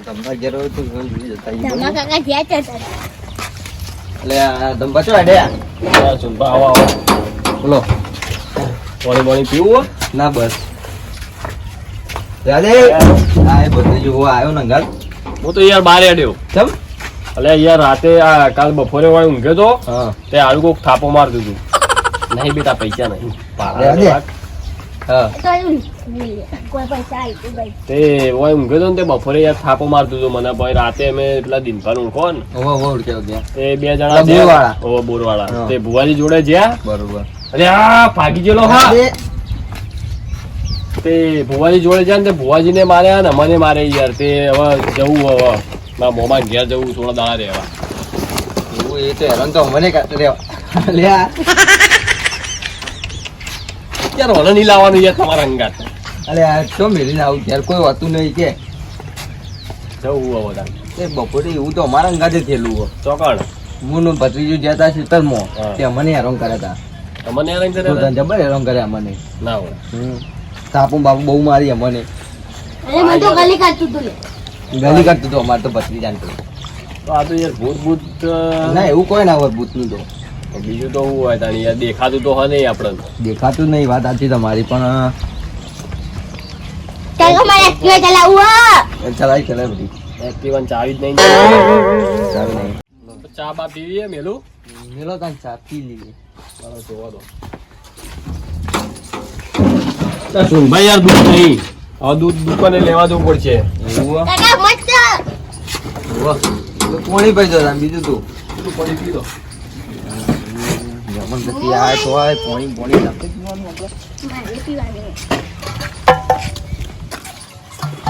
ધંબા ઘેર હોય તો જોઈ જતા આવીએ. ધમા કાકા જ્યાં છે તારે. એટલે આ ધંબા ચો આડ્યા સુનભા આવો આવો. બોલો. પાણી પીવું ના બસ રાધે આ એ બધું જોવા આવ્યો ને અંગાલ. હું તો યાર બારે અડ્યો. ચમ એટલે યાર રાતે આ કાલ બપોરે વાળી ઊંઘ્યો તો હા તે આડું કોક થાપો મારતું હતું. નહીં બેટા પૈસા નહીં. રાધે. હા તો એવું કોઈ પૈસા આવી તું ભાઈ. તે ઓય ઊંઘ્યો તો ને તે બપોરે યાર થાપો મારતું હતું મને. ભાઈ રાતે અમે પેલા દિનભર ઊંઘો ને ઓવા ઓવા ઉડક્યો ગયા તે બે જણા પેલા બોરવાળા. ઓ બોરવાળા હા. તે ભુવાજી જોડે જ્યાં બરોબર. અરે આ ભાગી ગયેલો હા રાધે. તે ભુવાજી જોડે જાય ને તે ભુવાજીને માર્યા ને મને મારે યાર. તે હવે જવું હવે મારા મોમાં ઘેર જવું થોડા દાડા રહેવા. એવું એ તો હેરાન તો મને કાઢે રે લે આ. યાર મને નહીં લાવવાનું યાર તમારા અંગાત. અલે આ તો મેલીને આવું ઘેર કોઈ હોતું નહીં કે જવું હવે તાર એ બપોરે એવું તો અમારા અંગાતે થયેલું હોય. ચોકણ હું ભત્રીજો જતા શીતળમાં હા. તે અમને હેરાન કર્યા હતા. તમને યાર તો જબર હેરાન કર્યા અમને. ના હોય તાપુ બાપુ બહુ મારી અમને. અરે મને તો ગલી કાઢતું તું લે. ગલી કાઢતું હતું અમારે તો ભત્રીજાને તો. તો આ તો યાર ભૂત ના એવું કોઈ ના હોય ભૂતનું તો બીજું તો શું હોય તાણી યાર દેખાતું તો હોય નહીં આપણને. દેખાતું નહીં વાત સાચી તમારી પણ ચાલો મારે એક્ટિવા ચલાવવું હા. ચલાવી ચલાવી બધી એક્ટિવાની ચાવી જ નહીં. ચાવી નહીં તો ચા બા પીવી એમ એલું મેલો તાન ચા પી લઈએ. ચાલો જોવા દો. સુન ભાઈ યાર દૂધ નહીં. હવે દૂધ દુકાને લેવા જવું પડશે. એવું હો? કાકા મસ્ત. વાહ. તો કોણી પૈસો તાન બીજું તું તું પાણી પી લો. જમણ ગતિ આ તો આ પોણી પોણી નાખી પીવાનું આપણે. મારે પીવાની.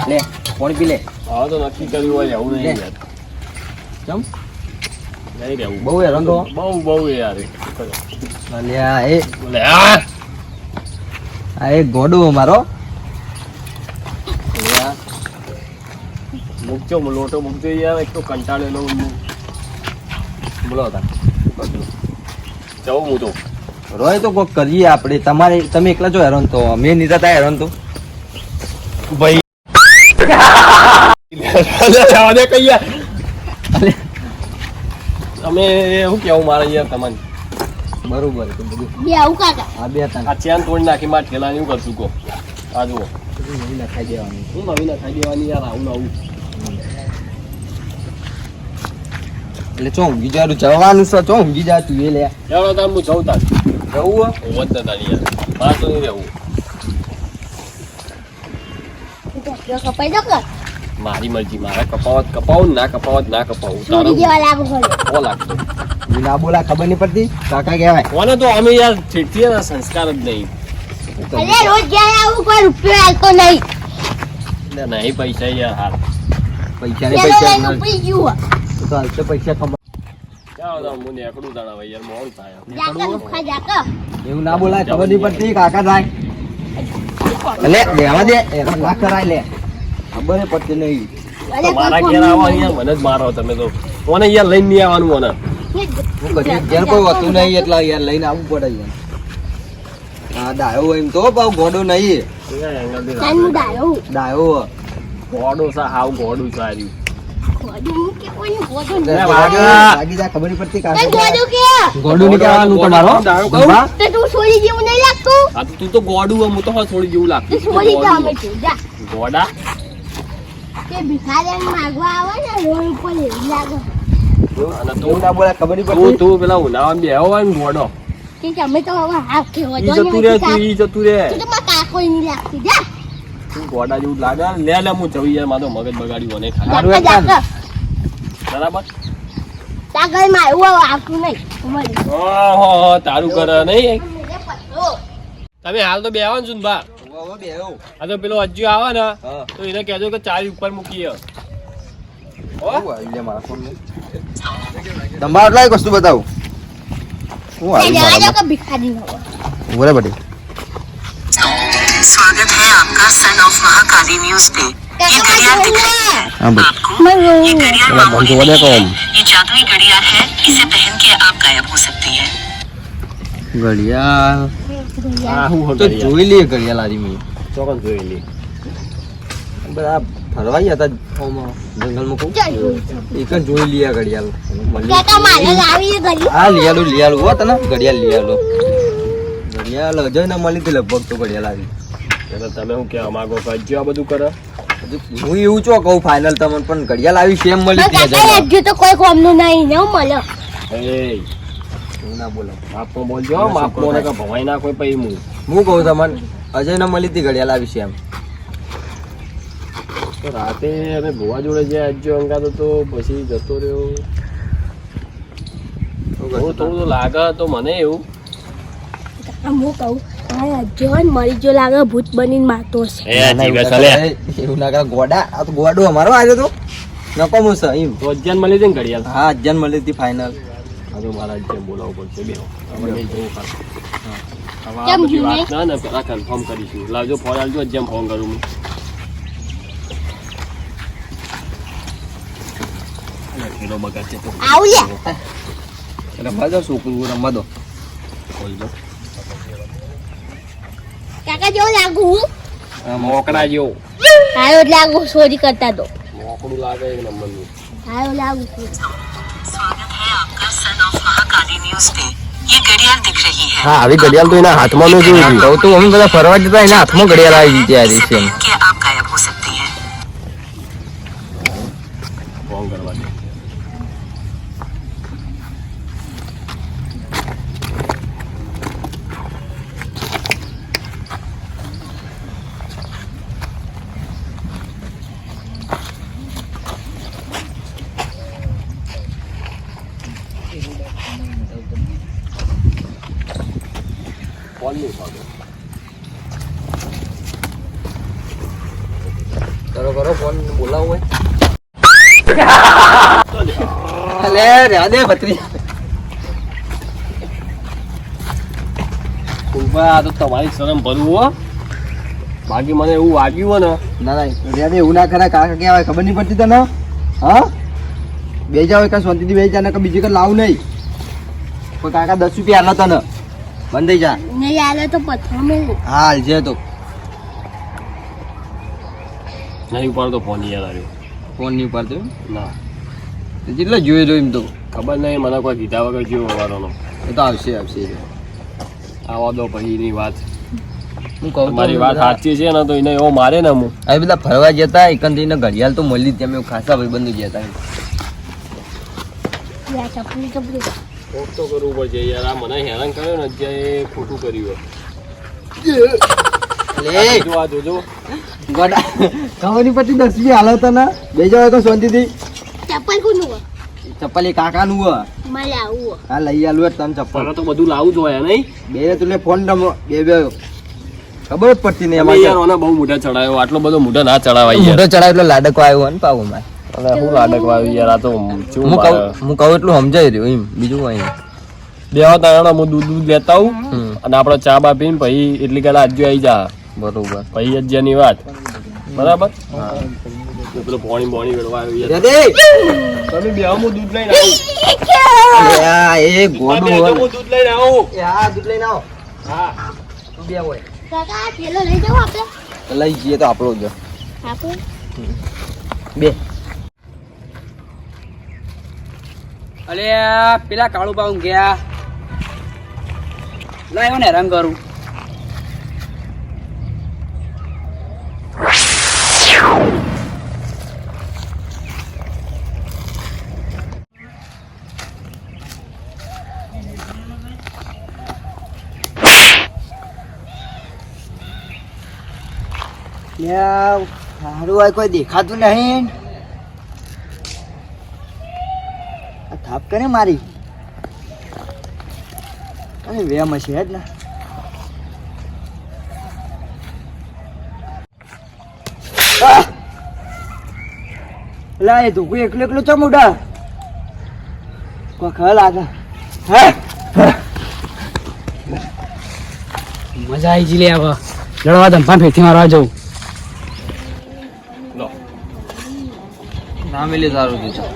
લે પોણી પી લે. હવે તો નક્કી કર્યું હોય રહેવું નહીં યાર. ચમ નહીં રહેવું. બહુ હેરાન તો બહુ યાર. અલે આ એ બોલે આ એક ગોડું અમારો મૂકજો લોટો મૂકજો યાર. એક તો કંટાળેલો બોલો તાન જવું હું તો. રોય તો કોક કરીએ આપણે. તમારે તમે એકલા જો હેરાન તો અમે નહીં થતા હેરાન તો ભાઈ જવા દે કઈ યાર. તમે શું કેવું મારે યાર તમને. બરોબર તો બધું બે આવું કાકા. આ બે તાન આ ચેન તોડી નાખી માર ઠેલાની એવું કરશું કો. આ જુઓ નહીં નખાઈ દેવાનું. હું નવી ના ખાઈ દેવાની યાર. આવું આવું એટલે ચો ઊંઘી જવાનું જવાનું છે. ચો ઊંઘી જા તું એ લે ચાલો તાર હું જઉં તાર. જવું હું જ નતા યાર. મારે તો નહીં રહેવું. એક્ટિવા કપાઈ દો કે. મારી મરજી. મારે કપાવત કપાવું ના કપાવત ના કપાવું. તારો ચોરી જેવા લાગુ હોય. કો લાગતો ના બોલા ખબર નહીં પડતી કાકા કહેવાય. કોને તો અમે યાર ઠીકથી એના સંસ્કાર જ નહીં. અરે રોજ જ્યારે આવું કોઈ રૂપિયો હાલતો નહીં. એટલે નહીં પૈસા યાર હાલ. પૈસા ને પેલો પૈસા લઈને ઉપડી ગયું. તો હાલ તો પૈસા કમા. ચાલો તાર હું નેકડું તાણા ભાઈ યાર. મોડું થાય. જાકા દુખા જાકા. એવું ના બોલાય ખબર નહીં પડતી કાકા થાય. લે લેવા દે હેરાન ના કરાય લે ખબર ય પડતી નહીં. અરે મારા કોઈ ઘેર આવો ફોન યાર મને જ મારો તમે તો. કોને યાર લઈને નહીં આવવાનું મને. હું કદી ઘેર કોઈ હોતું નહીં એટલે યાર લઈને આવવું પડે યાર. હા ડાયો એમ તો બહુ ગોડો નહીં. ચાંદનું ડાયો. ડાયો ગોડું સા હાવ ગોડું સાર્યું. ગોડું કે કોઈને ગોડું લે નહીં. વાગા. લાગી જા ખબર નહીં પડતી તને કાકા ગોડું કે. ગોડું નહીં કહેવાનું તમારો ડાયો કહું? ડબ્બા? તે તું છોરી જેવું નહીં લાગતું. આ તો તું તો ગોડું હું તો હવે થોડી જેવું તે લાગતું. છોરી જા અમે તું જા. ગોડા તે ભિખારીને માગવા આવે ને રોડ ઉપર એવું લાગે. અને એવું ના બોલાય ખબર નહીં તું પડતી. તું પેલા ઉનાળામાં બેહો હોય ને ગોડો. કે અમે તો હવે હાફ કેવો ઈ જતું રે તું ઈ જતું રે. તું તો મારા કાકો નહીં લાગતી જા. તું ગોડા જેવું લાગે. લે લે હું જવી યાર. મારો મગજ બગાડ્યું મને ખાલી. મારું જાકા એક જાકા. બરાબર. તા ઘરમાં એવું આવતું નહીં. અમારે. ઓહો તારું કરે નહીં. પત્તો. તમે હાલ તો બેહો ને સુનભા. હવે બેહો. આ તો પેલો અજ્જુ આવે ને હા. તો એને કહેજો કે ચાવી ઉપર મૂકીએ. હો? શું આવી લે મારા ફોનમાં? તમારે લાયક વસ્તુ બતાવું શું તે આવી જવા દો મારા કે ભિખારી હવે. બોલે બધી स्वागत है आपका सन ऑफ महाकाली न्यूज पे। ये घड़ियाल दिख रही है હા ભાઈ आपको? ये घड़ियाल मामूली બંધ नहीं જોવા है। દે ये जादुई घड़ियाल है। इसे पहन के आप गायब हो सकती है। ઘડિયાળ આ હું તો જોઈ લઈએ ઘડિયાળ આરી મેં ચોકન જોઈ લે. બધા ફરવા ગયા હતા જંગલમાં કહું ચાલ જોઈ છે. એક જ જોઈ લીયા ઘડિયાળ મળી. કાકા મારે લાવી ઘડી હા લીયાલું હો તને ઘડિયાળ લીયાલું ઘડિયાળ અજય ને મળી હતી લગભગ તો ઘડિયાળ આવી. એટલે તમે શું કહેવા માંગો કે હજુ આ બધું કરે? હું એવું છો કહું ફાઇનલ તમને પણ ઘડિયાળ આવી સેમ મળી હતી કાકા અજયને. હજુ તો કોઈ કોમનું નહીં ને મળ્યો એ એવું ના બોલો. માપમાં બોલજો, માપમાં ને કે ભવાઈ ના કોઈ પૈ હું હું કહું તમને અજય ને મળી હતી ઘડિયાળ આવી સેમ. તો રાતે અમે ભુવા જોડે જે આજ્યો અંગાતો તો પછી જતો રહ્યો. થોડું થોડું તો લાગે તો મને એવું. હું કહું આ હજુ મરી જો લાગે ભૂત બનીને મારતો હશે એવું ના કરે ગોડા આ તો ગોડો અમારો આવ્યો તો નકોમું છે એમ. તો અજ્જાન મળી હતી ને ઘડિયાળ. હા અજ્જન મળી હતી ફાઇનલ. હા તો મારા અજ્જાન બોલાવવું પડશે બે. હવે નહીં જવું ખાસ. હવે આ કેમ બધી જુને? વાત ના ને પેલા કન્ફર્મ કરીશું. લાવજો ફોન આવજો, અજ્જાન ફોન કરું હું. ખેડો બગાડ છે તો આવું લે રમવા દો છોકરું રમવા દો. બોલજો. કાકા જેવું લાગુ હું મોકડા જેવો હારો લાગુ ચોરી કરતા તો મોકડું લાગે એક નંબરનું. હારો લાગુ स्वागत है आपका सन ऑफ महाकाली न्यूज पे। ये घड़ियाल दिख रही है। હા આવી ઘડિયાળ તો એના હાથમાં નો જોઈ હતી. તો અમે બધા ફરવા જતા એના હાથમાં ઘડિયાળ આવી ગઈ ત્યારે इससे સેમ. पहन के आप गायब हो सकती हैं। ફોન કરવા દે. ફોન નહીં ઉઠાવતો. કરો કરો ફોન બોલાવો હોય. અલે રાધે ભત્રી. કુંભા, આ તો તમારી શરમ ભરવું હો. બાકી મને એવું વાગ્યું હોય ને ના ના રાધે એવું ના કરાય કાકા કહેવાય ખબર નહીં પડતી તને. હા બે જાવ એક શાંતિથી બે જા ને બીજી કઈ લાવું નહીં. પણ કાકા 10 રૂપિયા આલો તને બંધ થઈ જા. નહીં આલે તો પથ્થર મેં હા હાલજે તો નહીં ઉપાડતો ફોન યાર આવ્યો. ફોન નહીં ઉપાડતો એમ? ના જેટલો જોઈ રહ્યો એમ તો ખબર નહીં મને કોઈ કીધા વગર જેવો વાળાનો. એ તો આવશે આવશે. આવા દો પછીની વાત. હું કહું મારી વાત સાચી છે ને તો એને એવો મારે ને હું. હવે બધા ફરવા જતા એકંદરીને ઘડિયાળ તો મળી જ અમે ખાસા ભાઈબંધો જતા એમ. ચપલી ચપલી કોક તો કરવું પડશે યાર. આ મને હેરાન કર્યો ને જે ખોટું કર્યું. લે જો આ જોજો. ગોડા ખબર નહીં પડતી 10 રૂપિયા હાલો તને બે જાવ તો શાંતિથી. ચપ્પલ કોનું હોય? ચપ્પલ એ કાકાનું હો. મારે આવું હોય. હા લઈ આલું તને ચપ્પલ મને તો બધું લાવું જ હોય નહીં. બે તું ફોન રમો બે બે ખબર જ પડતી નહીં તમે એમાં યાર મને બહુ મોઢા ચડાયો. આટલો બધો મોઢા ના ચડાવાય યાર. મોટો ચડાવ એટલે લાડકો આવ્યો ને પાવું માં. અરે હું લાડક વાવી યાર. આ તો શું હું કહું એટલું સમજાઈ રહ્યું એમ બીજું કઈ નહીં. બેવા તાણા હું દૂધ લેતા આવું અને આપણે ચા બા પીને પછી એટલી કલા આજુ આવી જા. બરોબર પછી અજ્જાની વાત બરાબર. પેલો પોણી બોણી વેળવા આવ્યો યાર. દાદે તમે બે હું દૂધ લઈને આવું. એ ગોડું બે હોય હું દૂધ લઈને આવું. એ હા દૂધ લઈને આવો હા તું બે હોય કાકા આ થેલો લઈ જાવ આપણે તો લઈ જઈએ તો આપણો જ આપણે બે. અલે પેલા કાળુ બાઉ ગયા લાયો ને હેરાન કરું. સારું હોય કોઈ દેખાતું નહીં. આ થાપ કરે મારી અરે વેમ હશે જ ને. લા એ ધોકું એકલું એકલું ચમ ઉડા કોઈ ખર લાગે. મજા આવી જી લે હવે લડવા ધંફા ફેરથી મારવા જવું. લો ના મિલે સારું તું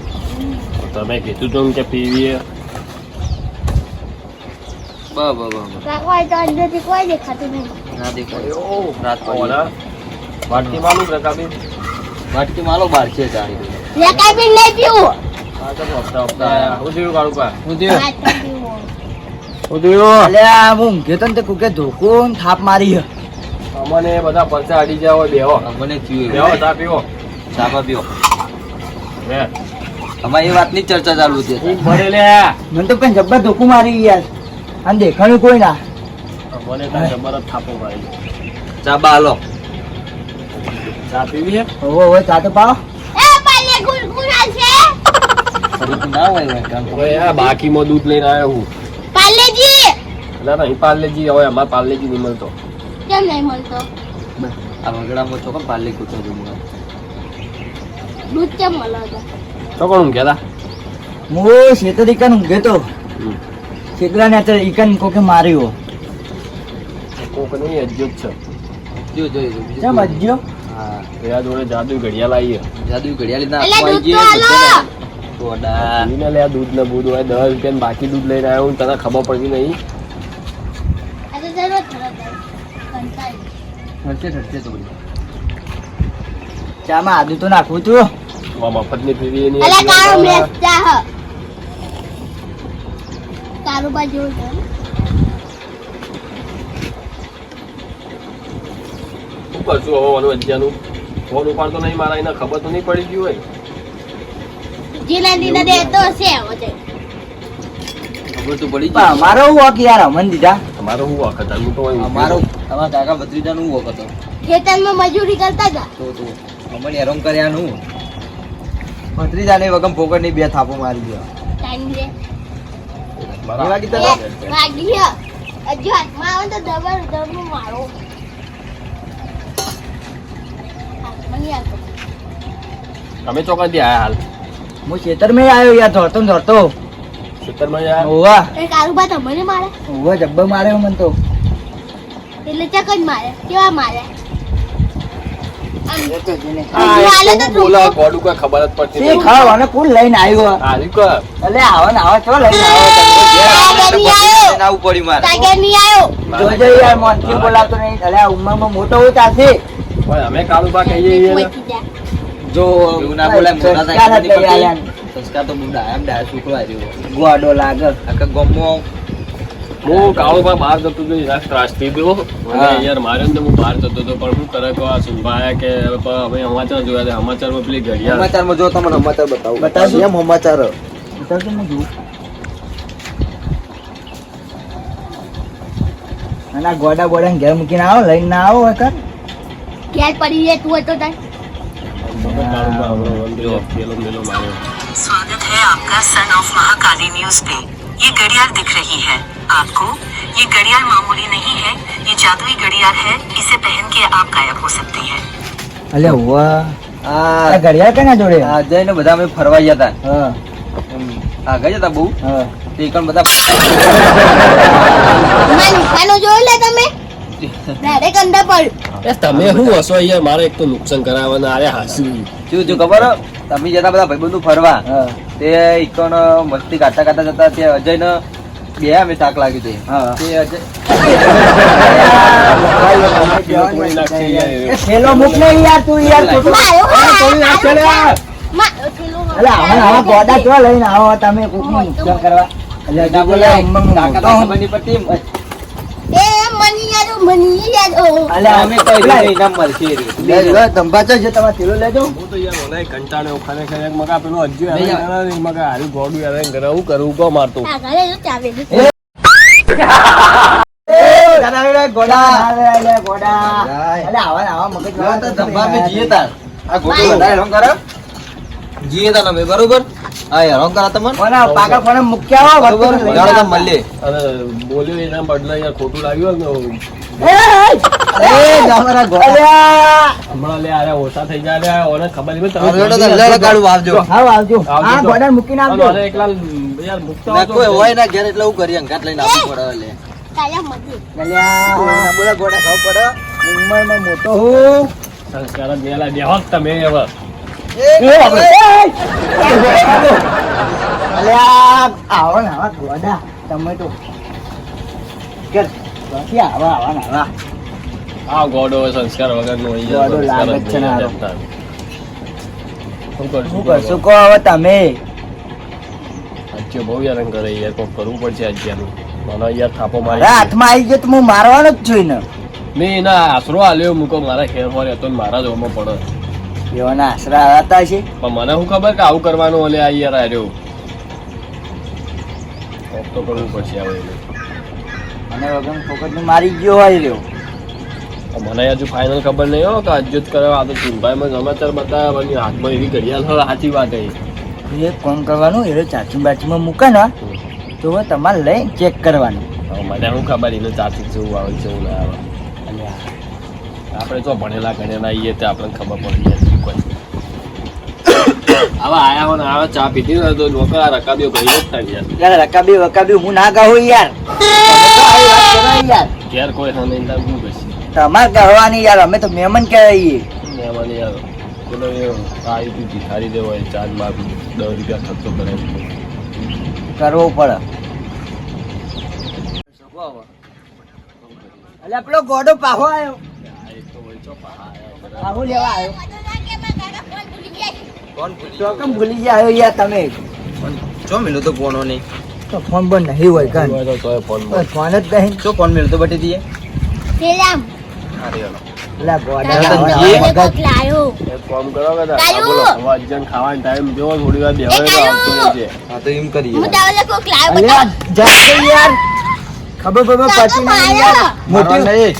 તમે કીધું તું કે પીવીએ. કાકા આ તો અંદરથી કોઈ દેખાતું નહીં. ના દેખાય રાત ઓલા વાટકી માલું રકાબી વાટકી માલો બાર છે ચાલી લે કાઈ બી નહીં પીવું આ તો હપ્તા હપ્તા આયા હું થયું કાળુપા હું થયું આ તો પીવું હું થયું અલ્યા હું ઊંઘ્યો તો ને તે કોકે ધોકો ને થાપ મારી હે. અમને બધા પરસા અડી જાવ બેહો મને થયું બેહો ચા પીવો ચાપા પીઓ લે અમારી એ વાતની જ ચર્ચા ચાલુ છે ઠીક ભરે લે મને તો કઈ જબ્બર ધોકું મારી યાર અને દેખાણું કોઈ ના મને તો જબર જ થાપો મારી ચાબા હાલો ચા પીવી હે ઓવે ચા તો પાવ એ પાલે ગુરગુરા છે ના હોય કામ હવે આ બાકીમાં દૂધ લઈને આવ્યો હું પાલેજી ના નહીં પાર્લેજી હવે અમારે પાર્લેજી નહીં મળતો કેમ નહીં મળતો આ વગડામાં તો કમ પાલે કૂતો તો દૂધ કેમ મળે છે તો કોણ ઊંઘ્યા હું શેતર ઈકન ઊંઘે તો શેતરા ને અત્યારે ઈકન કોકે માર્યો હતા કોક નહીં અજ્જો જ છે કેમ અજ્યો હા એના જોડે જાદુ ઘડિયાળ આવી જાદુ ઘડિયાળી ના એટલે આપવા દૂધ તો આવીએ આલો. ગોડા એને લે આ દૂધ ને બૂધ હોય 10 રૂપિયા બાકી દૂધ લઈને આવ્યો હું તને ખબર પડતી નહીં આ તો જરૂર થરત કંટાળી ઠરશે તો બધી ચામાં આદુ તો નાખવું તું મફત ની પીવી એની અલા કાળો મેચ ચાહ કાળો બાજુ છે શું કરશું હવે ઓલું અજ્જાનું ફોન ઉપાડતો નહીં મારા એને ખબર તો નહીં પડી ગયું હોય જીના દીના દે તો છે હવે ખબર તો પડી ગઈ અમારો વોક યાર અમન દીધા તમારો શું વખત હું તો અહીં અમારો અમારા કાકા ભત્રીજાનું વોક હતો ખેતરમાં મજૂરી કરતા હતા તો અમને હેરાન કર્યાનું ભત્રીજાને વગમ ફોકટ ની બે થાપો મારી ગયો ટાઈમ રે મારા એવા કીધા હતા? વાગી હજુ હાથમાં આવે તો દબર દબનું મારો હાથમાં નહીં આવતો તમે ચોકાથી આયા હાલ હું ખેતર માં આવ્યો યાર ધોરતો ને ધોરતો ખેતરમાં યાર ઓવા એ કારુબા તમને મારે ઓવા જબ્બર માર્યો મને તો એટલે ચક જ મારે કેવા મારે આમ આ હાલે એક તો તો બોલા ગોડું કોઈ ખબર જ પડતી તે નહીં ખાવ અને કોણ લઈને આવ્યો હારી કર અલે આવો ને આવો ચો લઈને આવો નહીં આવ્યો. આવું પડી મારે ટાઈગર નહીં આવ્યો જોજે યાર મોનથી બોલાવતો નહીં અલે આ ઉંમરમાં મોટો હોય ત્યાંથી પણ અમે કાળુબા કહીએ છીએ ને વચ્ચે જા. જો એવું ના બોલાય મોટા થાય સંસ્કાર તો બુડા એમ ડાય છોકરો આવ્યો ગોડો લાગે આખા ગમો હું કાળુબા બહાર જતો હતો એના ત્રાસથી હતો અને યાર માર્યો ને તો હું બહાર જતો હતો પણ શું કરે કે આ સુંભાયા કે હવે અમે સમાચાર જોયા હતા સમાચારમાં પેલી ઘડિયાળ સમાચારમાં જો તમને સમાચાર બતાવું બતાવજો એમ સમાચાર બતાવજો ને જો અને ગોડા ગોડા ઘેર મૂકીને આવો લઈને ના આવો વખત ઘેર પડી જાય તું હતો તાર કાળુબા હમણાં અંદર પેલો મેલો માર્યો स्वागत है आपका सन ऑफ महाकाली न्यूज पे ये घड़ियाल दिख रही है आपको ये घड़ियाल मामूली नहीं है ये जादुई घड़ियाल है इसे पहन के आप गायब हो सकते हैं અલે હુઆ આ ઘડિયાળ કના જોડે આ જઈને બધા અમે ફરવા ગયા હતા હા આગળ જતા બહુ હા તે કણ બધા તમારા નિશાનો જોયો લે તમે ડાયરેક્ટ અંદર પડ્યું એ તમે શું હસો યાર મારે એક તો નુકસાન કરાવવાના આરે હાસી શું જો ખબર હે? તમે જતા બધા ભાઈબંધો ફરવા તે ઈકોન મસ્તી કાઢતા કાઢતા જતા તે અજય ને બે અમે થાક લાગી હતી તે અજય છેલ્લો મુક ને યાર તું યાર માર્યો માર્યો થેલો અલે આવા ગોડા તો લઈને આવો તમે કોકનું નુકસાન કરવા અલે જા બોલે કાકા તો ખબર પડી એ મની યાદ અલે અમે કઈ રે નામ મળશે રે લે તંબાચો છે તમાર થેલો લેજો હું તો યાર ઓલા કંટાળ્યો ખરેખર એક મગા પેલો અજ્જુ આવે મગા હારી ગોડું આવે ઘરે હું કરું કો મારતો આગળ ચાવે દાદા ગોડા અલે ગોડા અલે આવા મગજ તો ધંબા મે જીએ તાર આ ગોડો વધારે રંગ કરે જીએ તાર અમે બરોબર આ રંગ કરા તમને કોના પાકા કોને મુક્યા હો બરોબર ગાળો તો મળે અને બોલ્યો એના બદલે યાર ખોટું લાગ્યું ને એ ગામરા ગોડા હમણાં લે આરે ઓછા થઈ જાય લે ઓને ખબર નહીં રેડો તો લેડો કાઢું આવજો હા આવજો આ ગોડા મૂકીને આવજો અરે એકલા યાર મુકતા ના કોઈ હોય ના ઘેર એટલે હું કરી અંગાત લઈને આવવું પડે લે કાયા મધી ગલ્યા બોલા ગોડા ખાવ પડે ઉંમરમાં મોટો હું સંસ્કાર મેલા બેહોક તમે હવે અલ્યા આવો ને આવા ગોડા તમે તો કર બાકી આવા આ ગોડો સંસ્કાર વગર નો ગોડો લાગે જ છે ને હારો. શું કરશું કહો હવે તમે? આજે બહુ હેરાન કરે યાર, કોક કરવું પડશે આજ્યાનું. મને યાર થાપો અરે મારી હાથમાં આવી ગયો તો હું મારવાનો જ છું ને. મેં એના આશરો આલ્યો મૂકો, મારા ખેર ફોર હતો ને મારા જોવામાં પડે. એવાના આશરા હતા છે. પણ મને શું ખબર કે આવું કરવાનું ઓલે આ યાર આવ્યો. કોક તો કરવું પડશે હવે એને. અને વગર ફોકટ મારી ગયો હોય રહ્યો. મને હજુ ફાઇનલ ખબર નહીં હો કે અજ્જત કરવા આ તો ચિંભાઈમાં સમાચાર બતાવ્યા પણ હાથમાં એવી ઘડિયાળ હોય, સાચી વાત એ. એક કામ કરવાનું, એ ચાચી બાચીમાં મૂકે ને તો હવે તમારે લઈ ચેક કરવાનું. હવે મને શું ખબર એને ચાચી જેવું આવે છે એવું ના આવે. આપણે તો ભણેલા ગણેલા આવીએ તે આપણને ખબર પડી જાય શું કોઈ. હવે આયા હોય ને આવે ચા પીધી ને તો લોકો આ રકાબીઓ ગઈ જ થાય યાર. યાર રકાબી વકાબી હું ના ગાઉં યાર. તમે તો આવી વાત કરો યાર. ઘેર કોઈ હા નહીં તાર શું કહેશે? તમારે કહેવાની યાર, અમે તો મહેમાન કહેવાઈએ. મહેમાન યાર પેલો એ આવી તું ભિખારી દેવો હોય ચાર્જ માં 10 રૂપિયા ખર્ચો કરે કરવો પડે. અલ્યા પેલો ગોડો પાહો આવ્યો. પાહો લેવા આવ્યો. તો કેમ ભૂલી ગયા આવ્યો યાર તમે? ચો મિલો તો ફોનો નહીં. તો ફોન બંધ નહીં હોય કાન. ફોન જ નહીં. ચો ફોન મિલો તો બટી દીએ. પેલામ અરે હેલો. અલ્યા ગોડા દાદા આવા કોક લાયો. એક કામ કરો કે કાયું? બોલો હવે અજ્જન ખાવાનો ટાઈમ જેવો થોડી વાર બેહો તો આવતો રહેજે. હા તો એમ કરીએ. હું દાદા કોક લાયો અલ્યા બતા. જા દે યાર. ખબર ખબર પાછી નહીં યાર. મારવા મોટી નહીં.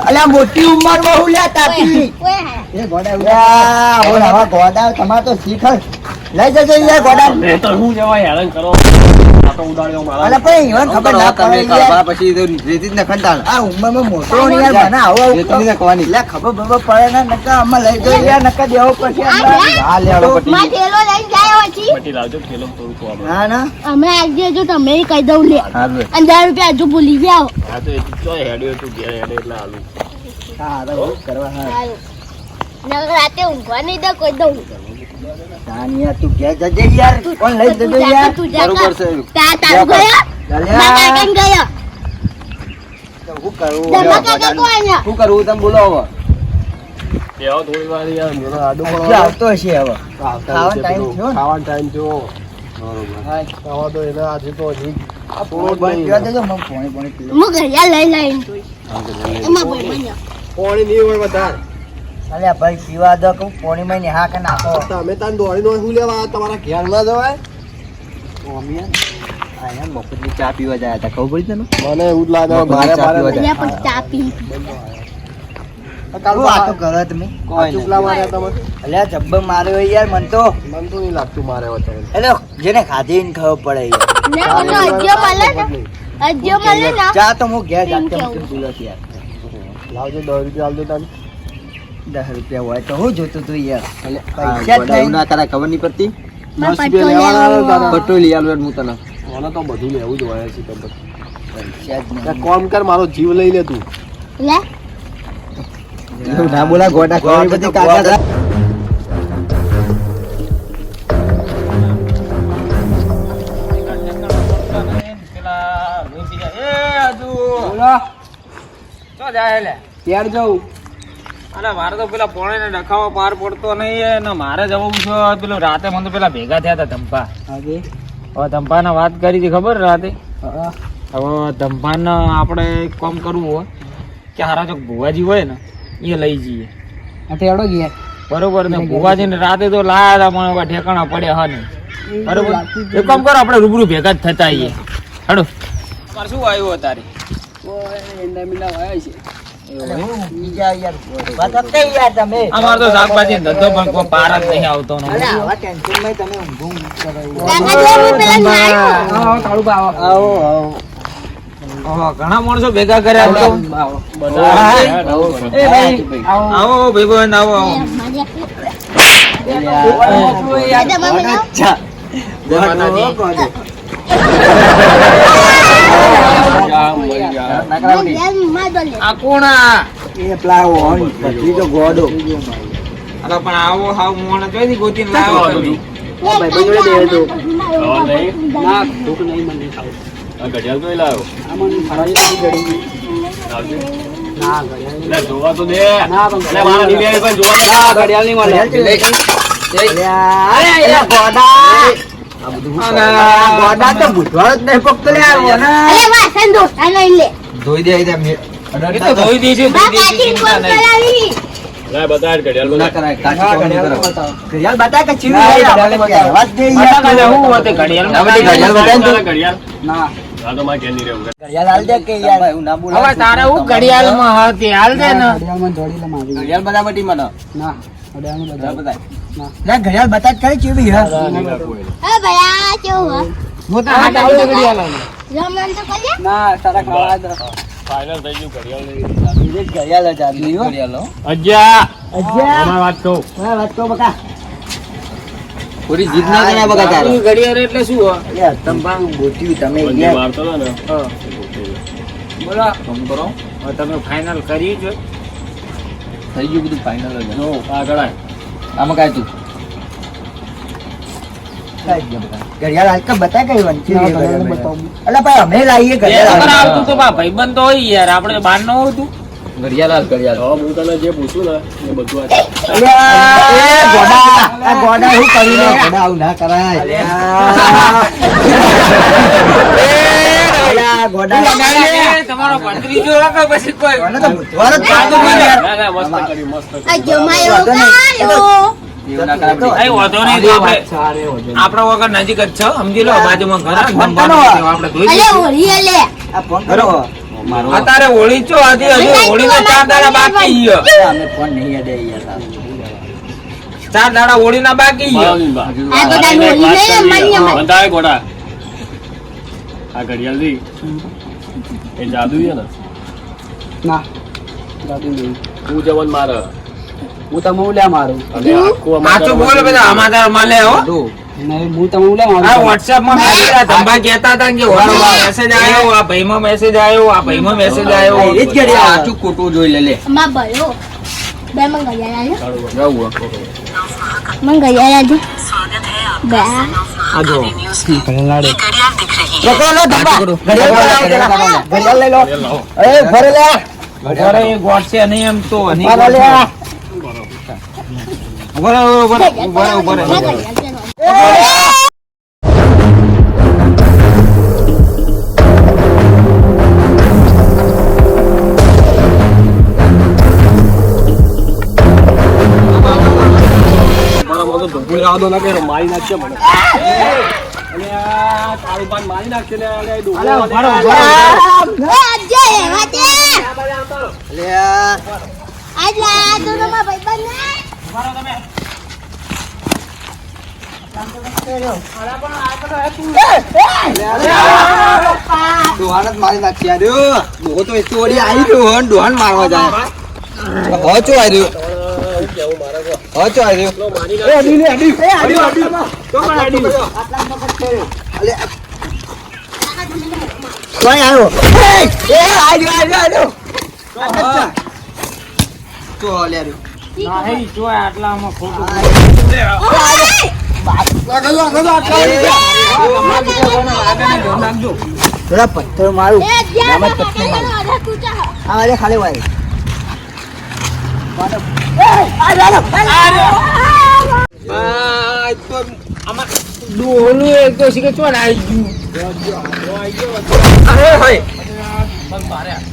અલ્યા મોટી ઉંમરમાં હું લ્યા તાપી. ઓય હા. એ ગોડા ઉલ્યા હવે આવા ગોડા તમારે તો શીખર લઈ જજો યાર ગોડા. એ તો હું જેવા હેરાન કરો આ તો ઉડાડ્યો મારા. અલ્યા પણ ઈવન ખબર ના તમે પડે કાપા યાર. પછી તો રેતી જ નખંતાળ. આ ઉંમરમાં મોટો ને યાર મને આવો રેતી નખવાની. એટલે ખબર બબર પડે ને નકા આમાં લઈ જજો યાર નકા દેવો પછી આ હા લેવડો તો- પટી. માં થેલો લઈને જાય પછી બટી લાવજો થેલો થોડું ખવા. ના ના અમે આજે જો તમે કહી દઉં લે હારું. 1000 રૂપિયા હજુ ભૂલી ગયા હા તો એ તો હેડ્યો તું ઘેર હેડે એટલે આલું. હા તો હું કરવા હા સારું નકર રાતે ઊંઘવા નહીં દે કોઈ દઉં તાનિયા તું ઘેર જજે યાર કોણ લઈ જજો યાર. તું જા બરોબર છે. તારું ગયા અલ્યા કાકા ગયા તો હું કરું ધમા કાકા કોણ શું કરવું તમે બોલો હવે. બેહો થોડી વાર યાર મને આડું હજી પડવા. આવતો હશે હવે ખાવાનો ટાઈમ થયો ને. ખાવાનો ટાઈમ થયો. હા ખાવા તો એને આજે તો હજી આ પોણી બંધ કરી દેજો મને પોણી પીલો. હું ઘડિયાળ લઈ લઈને એમાં ભાઈ બન્યો પાણી નહીં હોય વધારે. અલ્યા ભાઈ પીવા દો કહું પોણીમાં ને હા કે નાખો. તમે તાન દોડીનો શું લેવા તમારા ઘેર ના જવાય? અહીંયા મફતની ચા પીવા જાય હતા ખબર પડી તને? મને એવું જ લાગે મારે મારે એટલે પછી ચા પી શું વાતો કરો તમે? ચૂપલા માર્યા તમે. અલ્યા જબ્બર માર્યો યાર મન તો. મને તો નહીં લાગતું મારે વધારે. એટલે જેને ખાધી ને ખબર પડે યાર. ને ઓલો અજ્જો મળે ને અજ્જો મળે ને ચા તો હું ઘેર જાતે કેવું? મૂકીને પીલો છું યાર. લાવજો 10 રૂપિયા આલજો તાન. 10 રૂપિયા હોય તો હું જોતું તું યાર. આ પૈસા જ ગોડા એવું નહીં. ના કરાય ખબર નહીં પડતી. મારે 10 પટ્ટો રૂપિયા લેવાના લેવો. તારા. પટ્ટો લઈ આલું હું તને. મને તો બધું લેવું જ હોય છે તો પછી. પૈસા જ એક નહીં. કામ કર મારો જીવ લઈ લે તું. લે એવું ના બોલા ગોડા ખબર બધી કાકા હતા. ક્યારે જવું? અરે મારે તો પેલા પોણે ને ડખાવા પાર પડતો નહીં ને મારે જવું છે પેલો રાતે મને તો પેલા ભેગા થયા હતા ધંપા. હવે ધંપાના વાત કરી હતી ખબર રાતે. હવે ધંપાને આપણે એક કામ કરવું હોય કે હારા જો ભુવાજી હોય ને એ લઈ જઈએ. બરોબર ને ભુવાજી ને રાતે તો લાયા હતા પણ હવે ઠેકાણા પડ્યા હા નહીં. બરોબર એક કામ કરો આપણે રૂબરૂ ભેગા જ થતા આવીએ. હેડો મારે શું આવ્યું તારે? બીજા યાર વાત આપતે યાર તમે. અમારે તો શાકભાજી નો ધંધો પણ કોઈ પાર જ નહીં આવતો ને. અલ્યા આવા ટેન્શનમાં તમે ઊંઘું કરો યાર. કાકા લે હું પેલા નાયો આવો આવો. ઓહો, ઘણા માણસો ભેગા કર્યા તો. બધા હા. આવો. એ ભાઈ આવો ભાઈ બહેન આવો આવો. અચ્છા. જય માતાજી. આ કોણ આ? એ પેલા હોય પછી તો ગોડો. અરે પણ આવો હાવ મોણ જોઈતી ગોતીને લાવ્યો તમે. આ ઘડિયાળ કઈ લાવ્યો? આવજો. એટલે જોવા તો દે. એટલે મારા નહીં લે, પણ જોવા તો દે. ઘડિયાળ નહીં મળે. ગોડા તો બુધવાર જ નહીં પકતો લે આ વના. અરે વાસણ ધોતા નહીં લે ધોઈ દે એ તો ધોઈ દેશે, બા ધોઈ દેશે, કાચી ચિંતા ફોન નહીં. કરાવી લે, બતાય ઘડિયાળ ના બતાય. કરાય કાચી કોમ નહીં કરાય. ઘડિયાળ બતાય કે ચીવી ના, લઈ ઘડિયાળ આપણે બતાય. કહેવા જ દે યાર. બટાકા ને હું હોતે ઘડિયાળ ના, બધી ઘડિયાળ બતાય ને તો. ઘડિયાળ. ના હા, તો મારે ઘેર નહીં રહેવું. ઘડિયાળ હાલ દે કે યાર એવું ના બોલાય. હવે તારે હું ઘડિયાળમાં હતી હાલ દે ને ઘડિયાળ બનાવટી મને ના ઘડિયાળ બતાય ના ઘડિયાળ બતાય કરી ચીવી હે નહીં રાખવું એને. હે ભાઈ આ કેવું હે હું તો હાથ આવું તો ઘડિયાળ આવું. રમણ તો કરીએ ના તારા ખાવા દે ફાઇનલ થઈ ગયું ઘડિયાળ નહીં. ઘડિયાળ જ આદમી હો ઘડિયાળ અજ્જા, અજ્જા અમારી વાત કહું. વાત તો બકા પૂરી જીત ના કરા બકા તારે આની ઘડિયાળ એટલે શું હોય? યાર તંબાકુ બોટ્યું તમે બંને યાર મારતો હતો ને. બોલો ફોન કરો હવે તમે ફાઇનલ કરી છે? થઈ ગયું બધું ફાઇનલ જ નો, આગળ આય. આમાં કાય તું ઘડિયાળ હાલ કા બતા કઈ વંચી અલા ભાઈ અમે લાવીએ એ તો ઘડિયાળ પણ આવતું તો બા ભાઈબંધ તો હોય યાર, આપણે બહાર ન હોય તું. ઘડિયાળ હાલ ઘડિયાળ હવે હું તને જે પૂછું ને એ બધું આ ગોડા હું કરી લે ગોડા આવું ના કરાય ગોડા તમારો ભત્રીજો રાખો પછી કોઈ ગોડા તો બુધવાર જ પાડો મને યાર. ના, ના, મસ્ત કર્યું, મસ્ત કર્યું. આ જમાયો કાયો એવું ના કરાય કઈ વાંધો નહીં, તો આપણા વગર નજીક જ છે, સમજી લો બાજુમાં ઘર આ ફોન જમવાનું કરો. છે, આપણે ધોઈ અલે દઈશું. હોળી અલે આ ફોન કરો મારો અત્યારે હોળી ચો હજી હોળી ના 4 દાડા બાકી છે. અમે ફોન નહીં દે યાર 4 દાડા હોળી ના બાકી છે. મારો નહીં બા. આ બધા એક હોળી વાત નહીં, કરવી છે. માન્ય બતાય ગોડા. આ ઘડિયાળ થી એ જાદુ છે ને, ના હું જવાન મારે હું તમે ઉલ્યા મારું અને આખું સાચું બોલ બધા અમારા મળે હો. નહીં હું તમે ઉલ્યા આ WhatsApp માં મેસેજ ધંબા કહેતા હતા કે WhatsApp મેસેજ આવ્યો, આ ભાઈમાં મેસેજ આવ્યો, આ ભાઈમાં મેસેજ આવ્યો. એ જ ઘડિયાળ સાચું ખોટું જોઈ લે લે માં ભયો બે મંગ ગયા આલે જાવું મંગ ગયા આલે स्वागत है बा। आपका सन ऑफ महाकाली न्यूज पे। ये घड़ियाल दिख रही है। પકડો લો ધબ્બા ઘડિયાળ લઈ લો એ ફરે લે અરે એ ગોળ છે નહીં એમ તો નહીં ફરે લે ઉભો રહે. મારા મોઢું ધોકું રાહ દો ના કે મારી નાખશે મને. અને આ કાળું પાન મારી નાખશે ને આ ડોહો અને ડોહાન જ મારી નાખી આર્યો ડોહો તો એટલી ઓડી આવી ગયો ડોહાન મારવા જાય હો ચો આર્યો હો ચો આર્યો એ અડી લે અડી એ અડી અડી તો પણ અડી અલે કોઈ આવ્યો એ આર્યો તો લે આર્યો નહીં જો આટલામાં ખોટું. થોડા પથ્થર મારું હા અરે ખાલી વાય ડોલું એક તો શીખે ચોન આવી ગયું.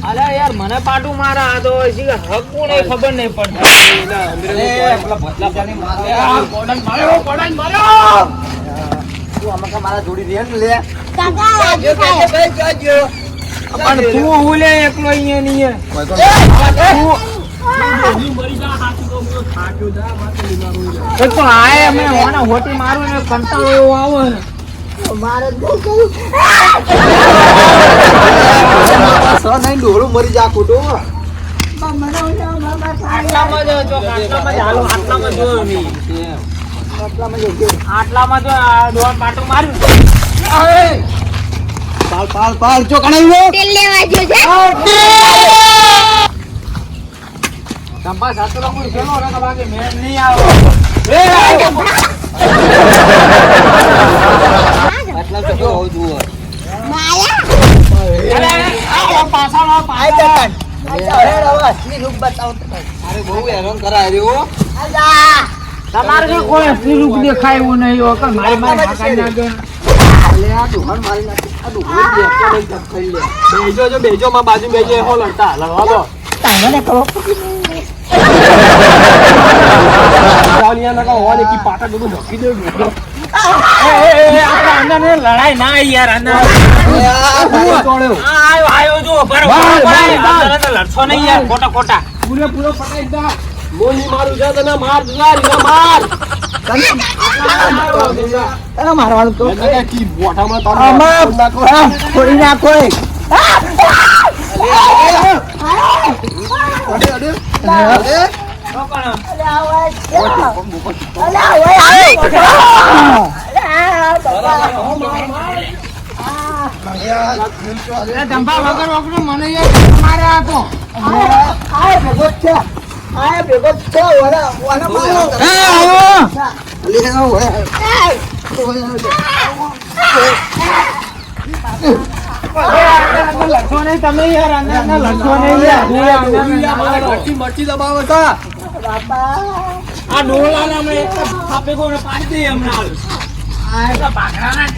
અરે યાર મને પાટું મારા આ તો શીખે હક કોણ એ ખબર નહીં પડતી. મારા જોડી દે ને લે પણ તું હું લે એકલો અહીંયા નહીં હે. એક તો આય અમે હોના હોટી મારું ને કંટાળો એવો આવે ને. ડોળું મરી જા ખોટું આટલામાં જો આટલામાં જ હાલો, આટલામાં જોયો નહીં. આટલામાં જો આ ડોન પાટું માર્યું. પાલ પાલ પાલ ચો કણાવ્યો ચંપા સાતરો કોઈ પેલો ને તો બાકી મેળ નહીં આવે. આટલા તો જો હોવું જોઈએ અરે આ પાછળ અરે બહુ હેરાન કરાય રહ્યો. તમારે તો કોઈ અસલી રૂપ દેખાય એવું નહીં હો કે મારી હાકાઈ નાખે. અલે આ ડોહણ મારી નાખે. આ ડોહણ બેસો નહીં જપ કરી લે. બેજો માં બાજુ બેજો હો લડતા લડવા દો ચાલિયા નકા હોને કી પાટા બધું ઢોકી દે આપણા અંદરને લડાઈ ના યાર અંદર આયો જો બરાબર લડશો નહીં યાર ખોટા પૂરો પટાઈ દા મોની મારું જા તને માર યાર માર તને મારવાનું તો એને કી બોટામાં આમાં છોડી નાખો. ધંભા વગર મને મારે આપો લડશો નહીં તમે યાર અંદર લડશો નહીં મરચી દબાવે છે આ ડોળાના અમે એક થાપે કોને પાડી દઈએ હમણાં આ ભાખરાના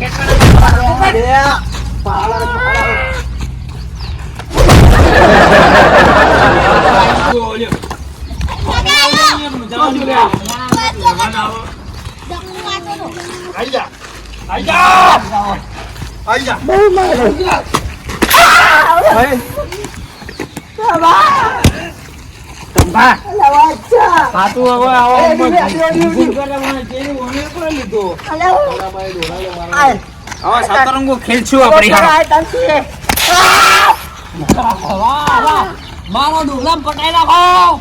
સતરંગો ખેલશું આપણે મારો ડોલા પટાઈ નાખો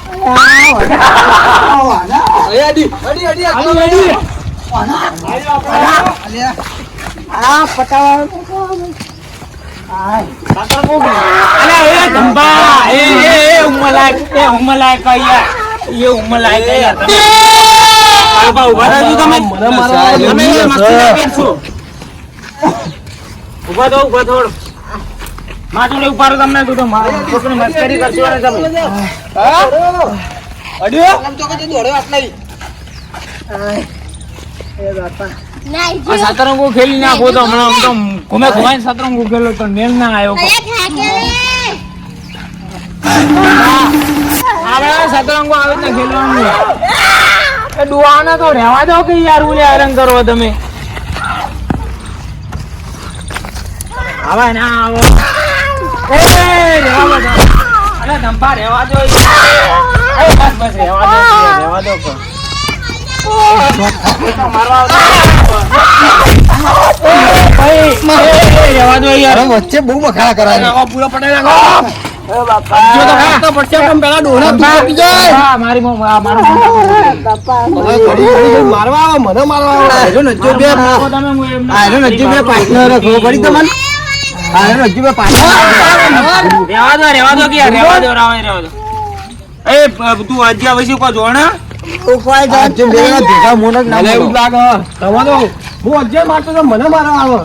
ઉભા થોડ માથું ઉભા રહો તમને તું તો છોકરી મસ્કરી કરશો ને તમે સતરંગો ખેલી નાખો તો હમણાં તો ઘુમે ઘુમાઈને સતરંગો ખેલો તો નેમ ના આવ્યો સતરંગો આવે ને ખેલવાનું ડુઆને તો રહેવા દો કે યાર ઉલે હેરાન કરો તમે આવા ના આવો રહેવા દો અરે ધંપા રહેવા દો બસ રહેવા દો વચ્ચે બહુ મખાડા કરાય. પૂરો પટાઈ નાખો મારવા મને મારવા તું આજ્યા પછી કોઈ જોણા ભેગા મોનક ના એવું લાગે તમારો હું અજય મારતો તો મને મારવા આવે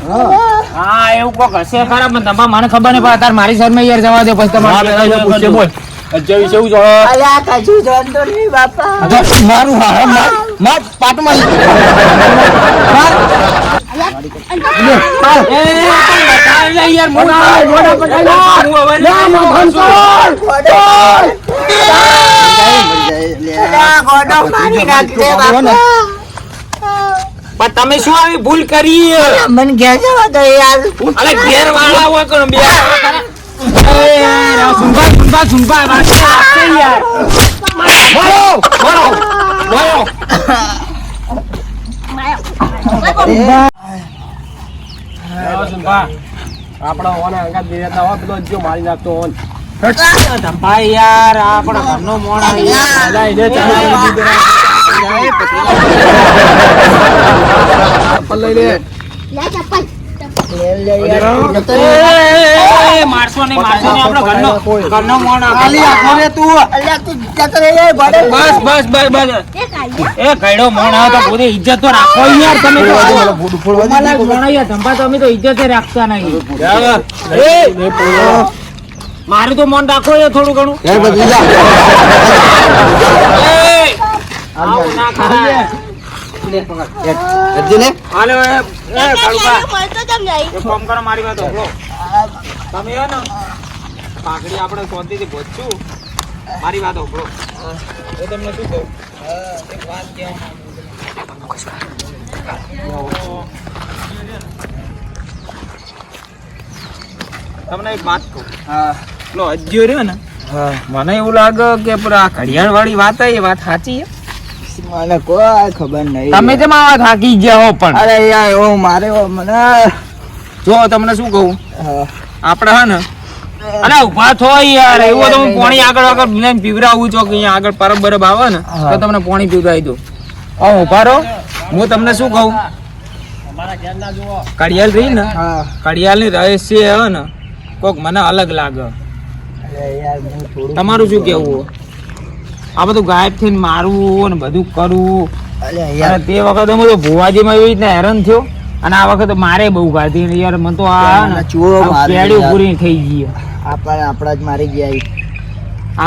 હા એવું કોક હશે ખરા પણ તમારે મને ખબર નહીં પડે તાર મારી શર્મા યાર જવા દે પછી તમારે પૂછે બોલ અજય વિશે એવું જો મારું માર પાટમાં યાર મોડા પણ તમે શું આવી ભૂલ કરી મને ઘેર જવા દો યાર. અરે ઘેર વાળા હોય કોણ બે સુનભા યાર આપડા ઓને અંગાત બેરતા હોય પેલો જો મારી નાખતો ઓન ભાઈ યાર આપણા ઘરનો મોણા મારશો નહીં આપડો ઘરનો મોણા બસ એ કઈડો મોણા તો પૂરી ઇજ્જત તો રાખો યાર તમે મોણા યાર ધંપા તો અમે તો ઇજ્જત રાખતા નહીં મારું તો મન રાખો એ થોડું ઘણું. યાર બદલી જા. એ, આવું ના કરાય. અર્જુન ને હાલો એ કાળુબા, મળતો કેમ નહીં? એક કામ કરો, મારી વાત સાંભળો. તમે હે ને પાઘડી આપણે શાંતિથી પહોંચશું. મારી વાત સાંભળો. એ તમને શું કહું, એક વાત તમને એક વાત કહું. પેલો અજ્જો રહ્યો ને, મને એવું લાગે કે પેલા ઘડિયાળ વાળી વાત એ વાત સાચી છે. મને કોઈ ખબર નહીં. તમે જેમ આવા થાકી ગયા હો પણ અરે યાર ઓ મારે મને જો તમને શું કહું, આપણે હે ને અરે ઉભા થો યાર, એવું તો હું પાણી આગળ લઈને પીવરાવું છું કે અહીંયા આગળ પરબ બરબ આવે ને તો તમને પાણી પીવરાવી દઉં. ઉભા રહો, હું તમને શું કહું, કડિયાલ રહી ને, કડિયાલ ની રહસ્ય હે ને કોક મને અલગ લાગે. તમારું શું કેવું? આ બધું ગાયબ થઈને મારવું ને બધું કરવું, અને તે વખતે હું તો ભુવાજીમાં એવી રીતના હેરાન થયો, અને આ વખતે મારે બહુ ગાધી યાર. મને તો આ કેડી પૂરી થઈ ગઈ. આપણા જ મારી ગયા.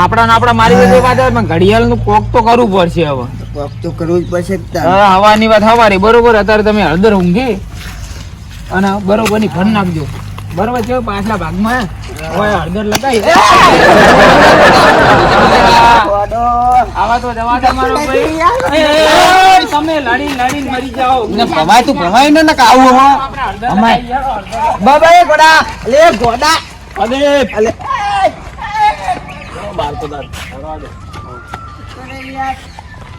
આપણા ને આપણા મારી બધી વાત આવે, ઘડિયાળ નું કોક તો કરવું પડશે. હવે કોક તો કરવું જ પડશે. હવાની વાત હવારી બરોબર. અત્યારે તમે હળદર ઊંઘી અને બરોબર ની ફન નાખજો, બરોબર છે. પાછલા ભાગમાં હવે હળદર લગાવી આવા તો જવા દે મારો ભાઈ. તમે લડી મરી જાઓ. ભમાય તું ભમાય ને ને આવું આપણે હળદર લગાવી યાર, હળદર. બાબા એ ગોડા લે ગોડા અલે અલે બાર તો દાદ હળવા દે.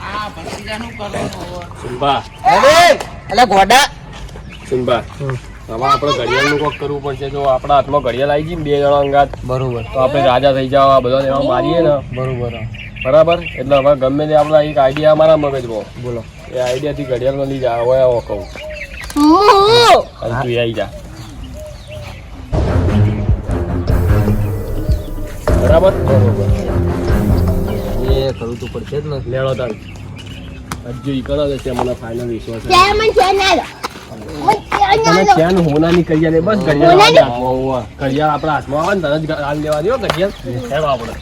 આ ભત્રીજાનું કરવાનું. સુનભા, અલે ગોડા સુનભા, હવે આપણે ઘડિયાળનું કોક કરવું પડશે. જો આપણા હાથમાં ઘડિયાળ આવી ગઈ ને 2 જણા અંગાત, બરોબર, તો આપણે રાજા થઈ જાવ. આ બધા એમાં મારીએ ને, બરોબર બરાબર. એટલે હવે ગમે તે આપણા એક આઈડિયા અમારા મગજમાં, બોલો, એ આઈડિયાથી ઘડિયાળમાં લઈ જા. હવે આવો કહું, અને તું આવી જા, બરાબર બરોબર. એ કરવું તો પડશે જ ને. લેણો તાર હજુ ઈ કરો છે, મને ફાઇનલ વિશ્વાસ છે. ત્યાં મને ત્યાં ના લો. મને ત્યાં ના તમે લો. ક્યાં હોનાની ઘડિયાળ, બસ ઘડિયાળ આપણા હાથમાં, ઘડિયાળ આપણા હાથમાં આવે ને તરત હાલ લેવા દો ઘડિયાળ. હેડો આપણે